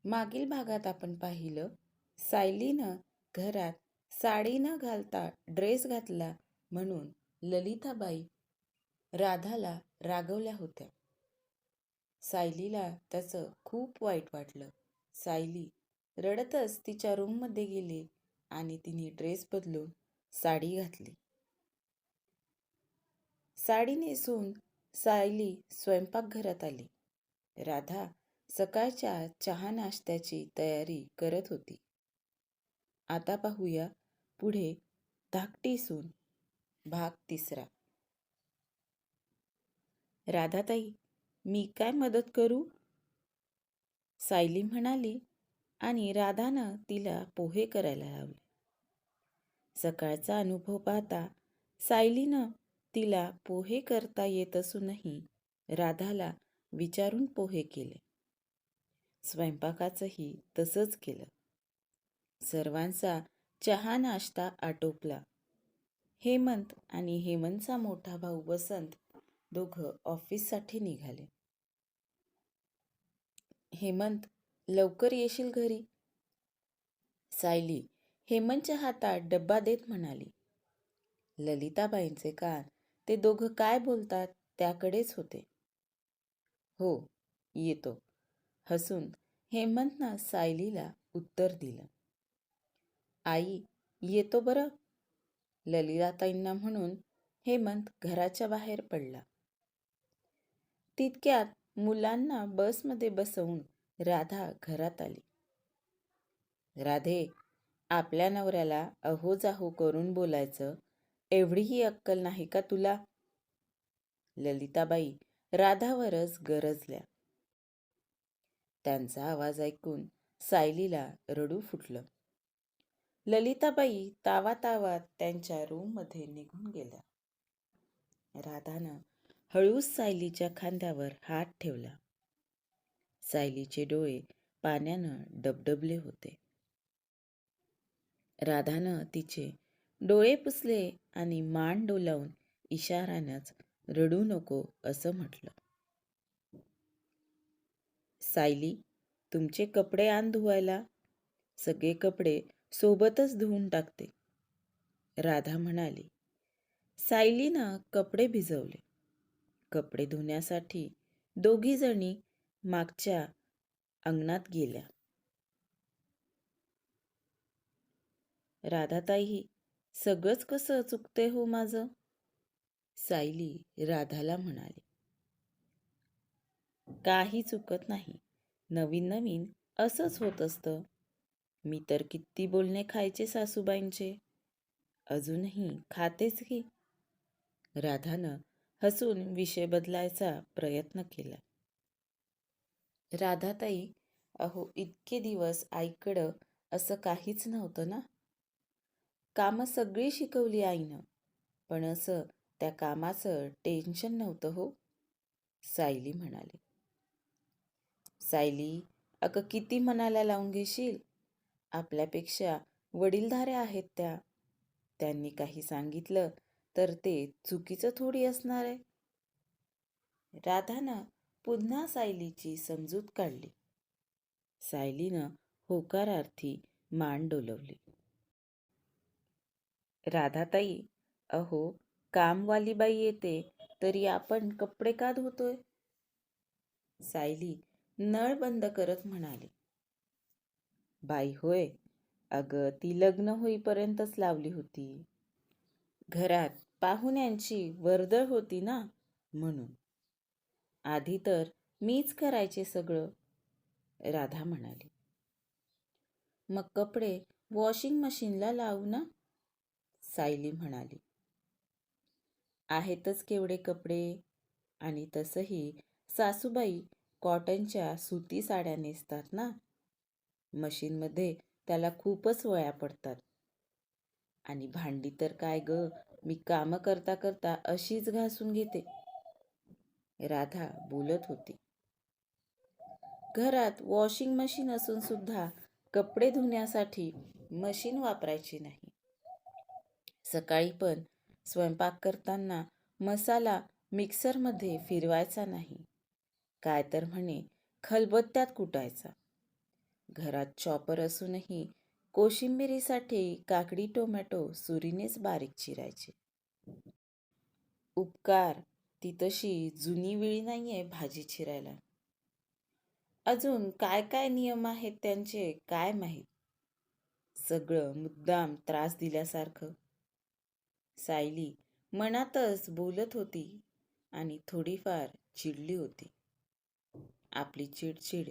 मागील भागात आपण पाहिलं, सायलीनं घरात साडी न घालता ड्रेस घातला म्हणून ललिताबाई राधाला रागवल्या होत्या. सायलीला त्याचं खूप वाईट वाटलं. सायली रडतच तिच्या रूममध्ये गेली आणि तिने ड्रेस बदलून साडी घातली. साडी नेसून सायली स्वयंपाकघरात आली. राधा सकाळच्या चहा नाश्त्याची तयारी करत होती. आता पाहूया पुढे धाकटी सून भाग 3. राधाताई, मी काय मदत करू? सायली म्हणाली आणि राधानं तिला पोहे करायला लावले. सकाळचा अनुभव पाहता सायलीनं तिला पोहे करता येत असूनही राधाला विचारून पोहे केले. स्वयंपाकाचंही तसंच केलं. सर्वांचा चहा नाश्ता आटोपला. हेमंत आणि हेमंतचा मोठा भाऊ वसंत दोघं ऑफिससाठी निघाले. हेमंत, लवकर येशील घरी? सायली हेमंतच्या हातात डब्बा देत म्हणाली. ललिताबाईंचे कान ते दोघं काय बोलतात त्याकडेच होते. हो, येतो, हसून हेमंतनं सायलीला उत्तर दिलं. आई, येतो बरं, ललिताताईंना म्हणून हेमंत घराच्या बाहेर पडला. तितक्यात मुलांना बसमध्ये बसवून राधा घरात आली. राधे, आपल्या नवऱ्याला अहो जाहो करून बोलायचं एवढीही अक्कल नाही का तुला? ललिताबाई राधावरच गरजल्या. त्यांचा आवाज ऐकून सायलीला रडू फुटलं. ललिताबाई तावातावात त्यांच्या रूममध्ये निघून गेल्या. राधानं हळूच सायलीच्या खांद्यावर हात ठेवला. सायलीचे डोळे पाण्यानं डबडबले होते. राधानं तिचे डोळे पुसले आणि मान डोलावून इशाऱ्यानंच रडू नको असं म्हटलं. सायली, तुमचे कपडे आण धुवायला. सगळे कपडे सोबतच धुवून टाकते, राधा म्हणाली. सायलीनं कपडे भिजवले. कपडे धुण्यासाठी दोघी जणी मागच्या अंगणात गेल्या. राधाताई, सगळंच कसं चुकते हो माझं? सायली राधाला म्हणाली. काही चुकत नाही. नवीन नवीन असंच होत असतं. मी तर किती बोलणे खायचे सासूबाईंचे, अजूनही खातेच की. राधानं हसून विषय बदलायचा प्रयत्न केला. राधाताई, अहो इतके दिवस आईकडं असं काहीच नव्हतं ना. कामं सगळी शिकवली आईनं, पण असं त्या कामाचं टेन्शन नव्हतं हो, सायली म्हणाली. सायली, अगं किती मनाला लावून घेशील? आपल्यापेक्षा वडीलधाऱ्या आहेत त्या. त्यांनी काही सांगितलं तर ते चुकीचं थोडी असणार आहे. राधानं पुन्हा सायलीची समजूत काढली. सायलीनं होकारार्थी मान डोलवली. राधाताई, अहो कामवाली बाई येते तरी आपण कपडे का धुतोय? सायली नळ बंद करत म्हणाली. बाई होय, अगं ती लग्न होईपर्यंतच लावली होती. घरात पाहुण्यांची वर्दळ होती ना, म्हणून. आधी तर मीच करायचे सगळं, राधा म्हणाली. मग कपडे वॉशिंग मशीनला लावू ना, सायली म्हणाली. आहेतच केवढे कपडे, आणि तसंही सासूबाई कॉटनच्या सुती साड्या नेसतात ना. मशीनमध्ये त्याला खूपच वळ्या पडतात. आणि भांडी तर काय ग, मी कामं करता करता अशीच घासून घेते, राधा बोलत होती. घरात वॉशिंग मशीन असून सुद्धा कपडे धुण्यासाठी मशीन वापरायची नाही. सकाळी पण स्वयंपाक करताना मसाला मिक्सरमध्ये फिरवायचा नाही, काय तर म्हणे खलबत्त्यात कुटायचा. घरात चॉपर असूनही कोशिंबिरीसाठी काकडी टोमॅटो सुरीनेच बारीक चिरायचे. उपकार, ती तशी जुनी वेळी नाहीये भाजी चिरायला. अजून काय काय नियम आहेत त्यांचे काय माहीत. सगळं मुद्दाम त्रास दिल्यासारखं. सायली मनातच बोलत होती आणि थोडीफार चिडली होती. आपली चिडचिड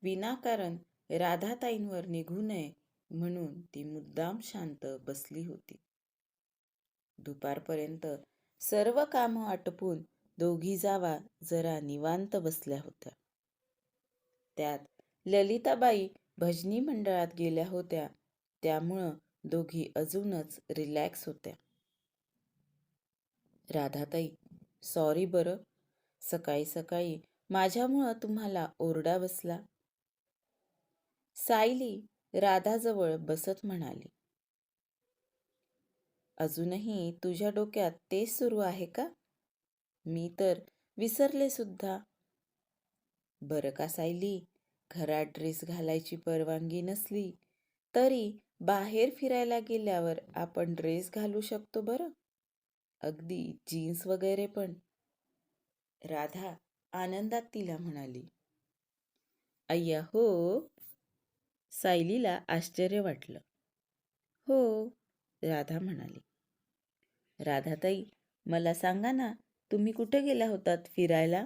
विनाकारण राधाताईंवर निघू नये म्हणून ती मुद्दाम शांत बसली होती. दुपारपर्यंत सर्व कामं आटपून दोघी जावा जरा निवांत बसल्या होत्या. त्यात ललिताबाई भजनी मंडळात गेल्या होत्या, त्यामुळं दोघी अजूनच रिलॅक्स होत्या. राधाताई, सॉरी बरं, सकाळी सकाळी माझ्यामुळं तुम्हाला ओरडा बसला. सायली राधाजवळ बसत म्हणाली. अजूनही तुझ्या डोक्यात तेच सुरू आहे का? मी तर विसरले सुद्धा. बरं का सायली, घरात ड्रेस घालायची परवानगी नसली तरी बाहेर फिरायला गेल्यावर आपण ड्रेस घालू शकतो बरं. अगदी जीन्स वगैरे पण. राधा आनंदात तिला म्हणाली. अय्या हो? सायलीला आश्चर्य वाटलं. हो, राधा म्हणाली. राधाताई, मला सांगा ना, तुम्ही कुठे गेला होतात फिरायला?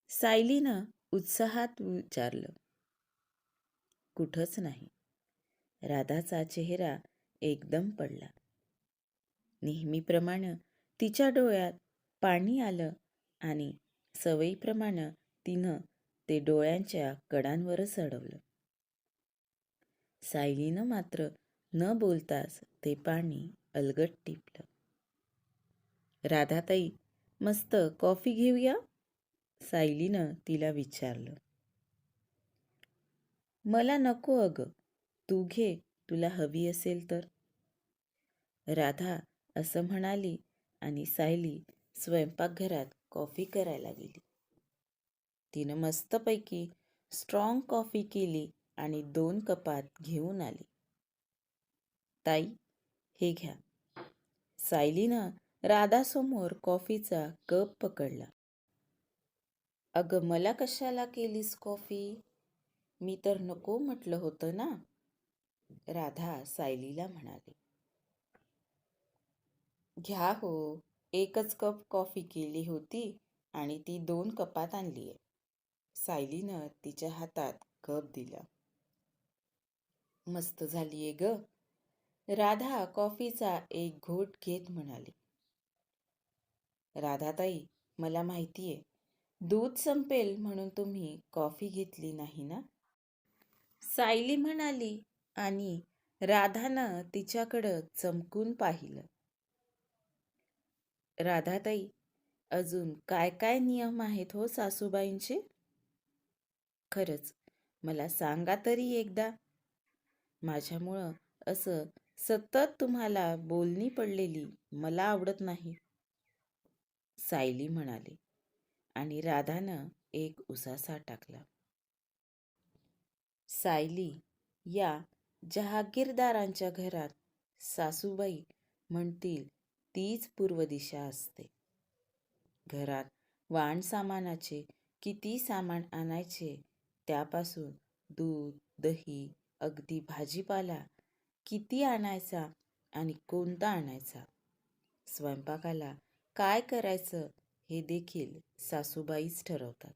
सायलीनं उत्साहात विचारलं. कुठंच नाही. राधाचा चेहरा एकदम पडला. नेहमीप्रमाणे तिच्या डोळ्यात पाणी आलं आणि सवयीप्रमाणे तिनं ते डोळ्यांच्या कडांवरच अडवलं. सायलीनं मात्र न बोलताच ते पाणी अलगट टिपलं. राधाताई, मस्त कॉफी घेऊया? सायलीनं तिला विचारलं. मला नको अगं, तू घे, तुला हवी असेल तर. राधा असं म्हणाली आणि सायली स्वयंपाकघरात कॉफी करायला गेली. तिनं मस्तपैकी स्ट्रॉंग कॉफी केली आणि 2 कपात घेऊन आली. ताई, हे घ्या. सायलीनं राधासमोर कॉफीचा कप पकडला. अगं, मला कशाला केलीस कॉफी? मी तर नको म्हटलं होतं ना, राधा सायलीला म्हणाली. घ्या हो, एकच कप कॉफी केली होती आणि ती 2 कपात आणलीये. सायलीनं तिच्या हातात कप दिला. मस्त झालीये ग. राधा कॉफीचा एक घोट घेत म्हणाली. राधाताई, मला माहितीये, दूध संपेल म्हणून तुम्ही कॉफी घेतली नाही ना? सायली म्हणाली आणि राधानं तिच्याकडं चमकून पाहिलं. राधाताई, अजून काय काय नियम आहेत हो सासूबाईंचे? खरंच, मला सांगा तरी एकदा. माझ्यामुळं असं सतत तुम्हाला बोलणी पडलेली मला आवडत नाही, सायली म्हणाली आणि राधानं एक उसासा टाकला. सायली, या जहागीरदारांच्या घरात सासूबाई म्हणतील तीच पूर्व दिशा असते. घरात वाणसामानाचे किती सामान आणायचे, त्यापासून दूध, दही, अगदी भाजीपाला किती आणायचा आणि कोणता आणायचा, स्वयंपाकाला काय करायचं हे देखील सासूबाईच ठरवतात.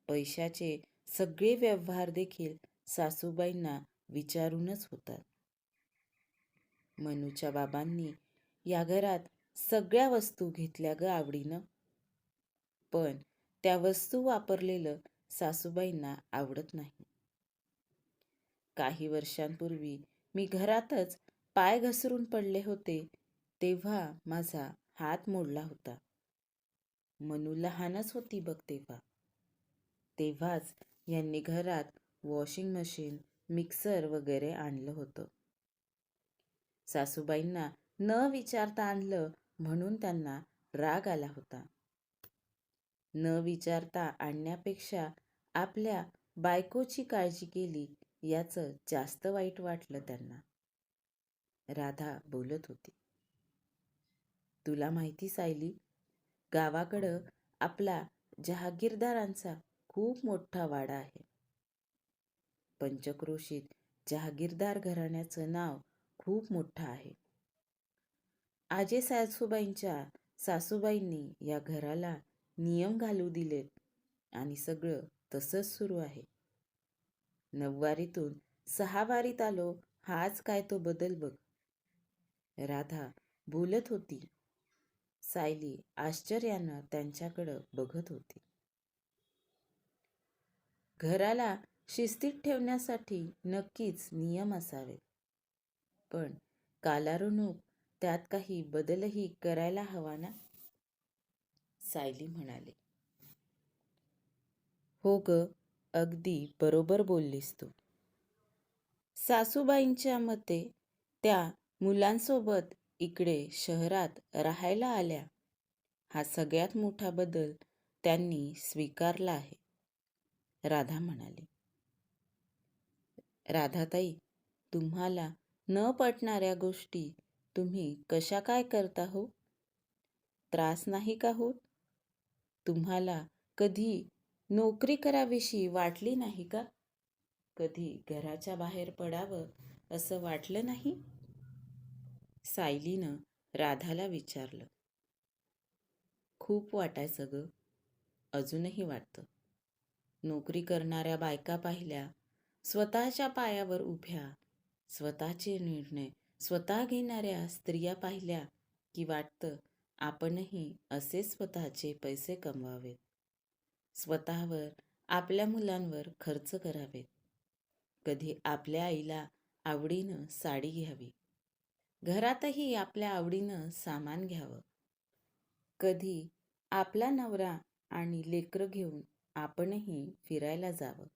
पैशाचे सगळे व्यवहार देखील सासूबाईंना विचारूनच होतात. मनूच्या बाबांनी या घरात सगळ्या वस्तू घेतल्या ग आवडीनं, पण त्या वस्तू वापरलेलं सासूबाईंना आवडत नाही. काही वर्षांपूर्वी मी घरातच पाय घसरून पडले होते, तेव्हा माझा हात मोडला होता. मनू लहानच होती बघ तेव्हा. तेव्हाच यांनी घरात वॉशिंग मशीन, मिक्सर वगैरे आणलं होतं. सासूबाईंना न विचारता आणलं म्हणून त्यांना राग आला होता. न विचारता आणण्यापेक्षा आपल्या बायकोची काळजी केली याचं जास्त वाईट वाटलं त्यांना. राधा बोलत होती. तुला माहिती सायली, गावाकडं आपला जहागीरदारांचा खूप मोठा वाडा आहे. पंचक्रोशीत जहागीरदार घराण्याचं नाव खूप मोठं आहे. आजे सासूबाईंच्या सासूबाईंनी या घराला नियम घालू दिलेत आणि सगळं तसंच सुरू आहे. 9 वारीतून 6 वारीत आलो, हाच काय तो बदल बघ. राधा बोलत होती. सायली आश्चर्यानं त्यांच्याकडं बघत होती. घराला शिस्तीत ठेवण्यासाठी नक्कीच नियम असावेत, पण कालानुरूप त्यात काही बदलही करायला हवा ना. सायली म्हणाली. हो ग, अगदी बरोबर बोललीस तू. सासूबाईंच्या मते त्या मुलांसोबत इकडे शहरात राहायला आल्या, हा सगळ्यात मोठा बदल त्यांनी स्वीकारला आहे. राधा म्हणाली. राधाताई, तुम्हाला न पटणाऱ्या गोष्टी तुम्ही कशा काय करता हो? त्रास नाही का होत? तुम्हाला कधी नोकरी करावीशी वाटली नाही का? कधी घराच्या बाहेर पडावं असं वाटलं नाही? सायलीनं राधाला विचारलं. खूप वाटायचं ग, अजूनही वाटतं. नोकरी करणाऱ्या बायका पाहिल्या, स्वतःच्या पायावर उभ्या, स्वतःचे निर्णय स्वतः घेणाऱ्या स्त्रिया पाहिल्या की वाटतं आपणही असे स्वतःचे पैसे कमवावेत, स्वतःवर आपल्या मुलांवर खर्च करावेत, कधी आपल्या आईला आवडीनं साडी घ्यावी, घरातही आपल्या आवडीनं सामान घ्यावं, कधी आपला नवरा आणि लेकरं घेऊन आपणही फिरायला जावं.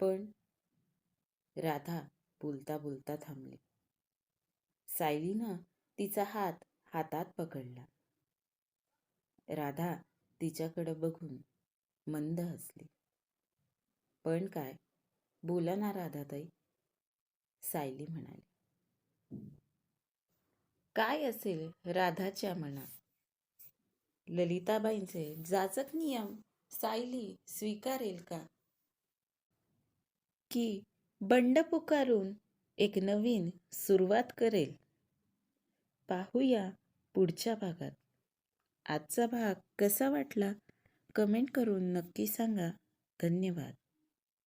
पण राधा बोलता बोलता थांबली. सायलीनं तिचा हात हातात पकडला. राधा तिच्याकडे बघून मंद हसली. पण काय, बोला ना राधाताई, सायली म्हणाली. काय असेल राधाच्या मनात? ललिताबाईंचे जाचक नियम सायली स्वीकारेल का? की बंड पुकारून एक नवीन सुरुवात करेल? पाहूया पुढच्या भागात. आजचा भाग कसा वाटला? कमेंट करून नक्की सांगा. धन्यवाद.